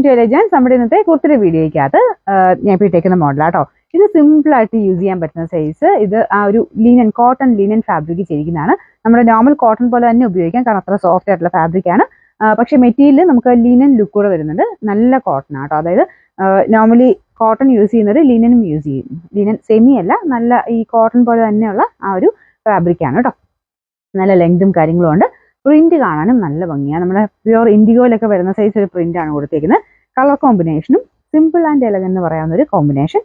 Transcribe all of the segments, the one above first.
To elegance. നമ്മുടെ ഇന്നത്തെ കുർത്തിയുടെ വീഡിയോയ്ക്കകത്ത് ഞാൻ ഇപ്പോൾ ഇട്ടേക്കുന്ന മോഡലാട്ടോ. ഇത് സിമ്പിളായിട്ട് യൂസ് ചെയ്യാൻ പറ്റുന്ന സൈസ്. ഇത് ആ ഒരു ലിനൻ, കോട്ടൺ ലിനൻ ഫാബ്രിക് ചെയ്തിരിക്കുന്നതാണ്. നമ്മുടെ നോർമൽ കോട്ടൺ പോലെ തന്നെ ഉപയോഗിക്കാം, കാരണം അത്ര സോഫ്റ്റ് ആയിട്ടുള്ള ഫാബ്രിക്കാണ്. പക്ഷേ മെറ്റീരിയൽ നമുക്ക് ലിനൻ ലുക്ക് കൂടെ വരുന്നുണ്ട്. നല്ല കോട്ടൺ ആട്ടോ. അതായത് നോർമലി കോട്ടൺ യൂസ് ചെയ്യുന്നത് ലിനനും യൂസ് ചെയ്യും. ലിനൻ സെമി അല്ല, നല്ല ഈ കോട്ടൺ പോലെ തന്നെയുള്ള ആ ഒരു ഫാബ്രിക്കാണ് കേട്ടോ. നല്ല ലെങ്തും കാര്യങ്ങളും ഉണ്ട്. പ്രിന്റ് കാണാനും നല്ല ഭംഗിയാണ്. നമ്മുടെ പ്യുവർ ഇൻഡിഗോയിലൊക്കെ വരുന്ന സൈസ് ഒരു പ്രിന്റ് ആണ് കൊടുത്തിരിക്കുന്നത്. കളർ കോമ്പിനേഷനും സിമ്പിൾ ആൻഡ് എലഗന്റ് എന്ന് പറയാവുന്ന ഒരു കോമ്പിനേഷൻ.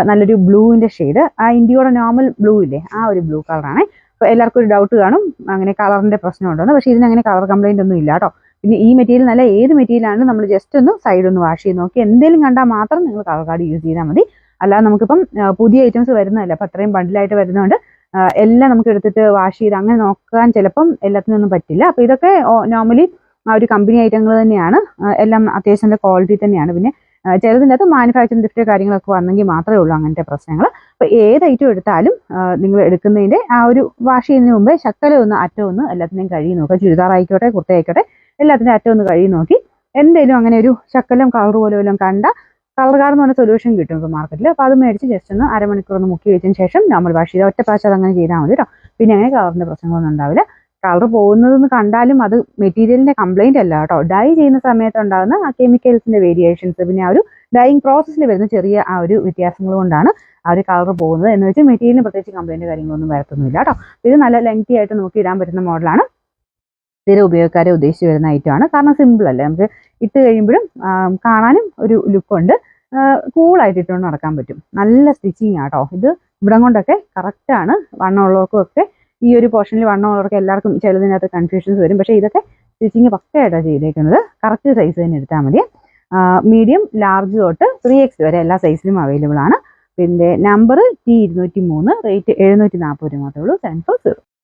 നല്ലൊരു ബ്ലൂവിന്റെ ഷെയ്ഡ്, ആ ഇൻഡിഗോയുടെ നോർമൽ ബ്ലൂ ഇല്ലേ, ആ ഒരു ബ്ലൂ കളറാണ്. അപ്പോൾ എല്ലാവർക്കും ഒരു ഡൗട്ട് കാണും അങ്ങനെ കളറിന്റെ പ്രശ്നം ഉണ്ടോന്ന്. പക്ഷേ ഇതിനങ്ങനെ കളർ കംപ്ലൈന്റ് ഒന്നും ഇല്ല കേട്ടോ. പിന്നെ ഈ മെറ്റീരിയൽ നല്ല ഏത് മെറ്റീരിയലാണ് നമ്മൾ ജസ്റ്റ് ഒന്ന് സൈഡ് ഒന്ന് വാഷ് ചെയ്ത് നോക്കി എന്തെങ്കിലും കണ്ടാൽ മാത്രം നിങ്ങൾ കളർ കാർഡ് യൂസ് ചെയ്താൽ മതി. അല്ലാതെ നമുക്കിപ്പം പുതിയ ഐറ്റംസ് വരുന്നതല്ല, അപ്പം അത്രയും ബണ്ടിലായിട്ട് വരുന്നതുകൊണ്ട് എല്ലാം നമുക്ക് എടുത്തിട്ട് വാഷ് ചെയ്ത് അങ്ങനെ നോക്കാൻ ചിലപ്പം എല്ലാത്തിനൊന്നും പറ്റില്ല. അപ്പോൾ ഇതൊക്കെ നോർമലി ആ ഒരു കമ്പനി ഐറ്റങ്ങൾ തന്നെയാണ്. എല്ലാം അത്യാവശ്യം നല്ല ക്വാളിറ്റി തന്നെയാണ്. പിന്നെ ചിലതിൻ്റെ അകത്ത് മാനുഫാക്ചറിങ് ഡിഫക്റ്റ് കാര്യങ്ങളൊക്കെ വന്നെങ്കിൽ മാത്രമേ ഉള്ളൂ അങ്ങനത്തെ പ്രശ്നങ്ങൾ. അപ്പോൾ ഏത് ഐറ്റം എടുത്താലും നിങ്ങൾ എടുക്കുന്നതിൻ്റെ ആ ഒരു വാഷ് ചെയ്യുന്നതിന് മുമ്പേ ശക്കല ഒന്ന് അറ്റം ഒന്ന് എല്ലാത്തിനെയും കഴുകി നോക്കുക. ചുരിദാർ ആയിക്കോട്ടെ, കുർത്ത ആയിക്കോട്ടെ, എല്ലാത്തിൻ്റെ അറ്റം ഒന്ന് കഴുകി നോക്കി എന്തെങ്കിലും അങ്ങനെ ഒരു ശക്കലം കളർ പോലെ വല്ലതും കണ്ട കളർ കാർഡ് എന്ന് പറഞ്ഞ സൊല്യൂഷൻ കിട്ടും ഇപ്പോൾ മാർക്കറ്റിൽ. അപ്പോൾ അത് മേടിച്ച് ജസ്റ്റ് ഒന്ന് അരമണിക്കൂർ ഒന്ന് മുക്കി വെച്ചതിന് ശേഷം നമ്മൾ വാഷ് ചെയ്താൽ ഒറ്റ പ്രാവശ്യം അതങ്ങനെ ചെയ്താൽ മതി കേട്ടോ. പിന്നെ അങ്ങനെ കളറിൻ്റെ പ്രശ്നങ്ങളൊന്നും ഉണ്ടാവില്ല. കളർ പോകുന്നതെന്ന് കണ്ടാലും അത് മെറ്റീരിയലിൻ്റെ കംപ്ലൈൻറ്റ് അല്ല കേട്ടോ. ഡൈ ചെയ്യുന്ന സമയത്ത് ഉണ്ടാകുന്ന ആ കെമിക്കൽസിൻ്റെ വേരിയേഷൻസ്, പിന്നെ ആ ഒരു ഡൈയിങ് പ്രോസസ്സിൽ വരുന്ന ചെറിയ ആ ഒരു വ്യത്യാസങ്ങൾ കൊണ്ടാണ് ആ ഒരു കളർ പോകുന്നത്. എന്ന് വെച്ചാൽ മെറ്റീരിയലിന് പ്രത്യേകിച്ച് കംപ്ലൈൻറ്റ് കാര്യങ്ങളൊന്നും വരത്തൊന്നുമില്ല കേട്ടോ. ഇത് നല്ല ലെങ്തി ആയിട്ട് നമുക്ക് ഇടാൻ പറ്റുന്ന മോഡലാണ്. സ്ഥിര ഉപയോഗക്കാരെ ഉദ്ദേശിച്ച് വരുന്ന ഐറ്റമാണ്. കാരണം സിമ്പിൾ അല്ലേ, നമുക്ക് ഇട്ട് കഴിയുമ്പോഴും കാണാനും ഒരു ലുക്കുണ്ട്. കൂളായിട്ട് ഇട്ടുകൊണ്ട് നടക്കാൻ പറ്റും. നല്ല സ്റ്റിച്ചിങ് ആട്ടോ. ഇത് ഇവിടം കൊണ്ടൊക്കെ കറക്റ്റാണ്. വണ്ണമുള്ളവർക്കൊക്കെ ഈ ഒരു പോർഷനിൽ വണ്ണമുള്ളവർക്ക് എല്ലാവർക്കും ചിലതിനകത്ത് കൺഫ്യൂഷൻസ് വരും. പക്ഷേ ഇതൊക്കെ സ്റ്റിച്ചിങ് പക്കയായിട്ടാണ് ചെയ്തേക്കുന്നത്. കറക്റ്റ് സൈസ് തന്നെ എടുത്താൽ മതി. മീഡിയം, ലാർജ് തൊട്ട് 3X വരെ എല്ലാ സൈസിലും അവൈലബിൾ ആണ്. പിന്നെ നമ്പർ T203, റേറ്റ് 740 മാത്രമേ ഉള്ളൂ. 740.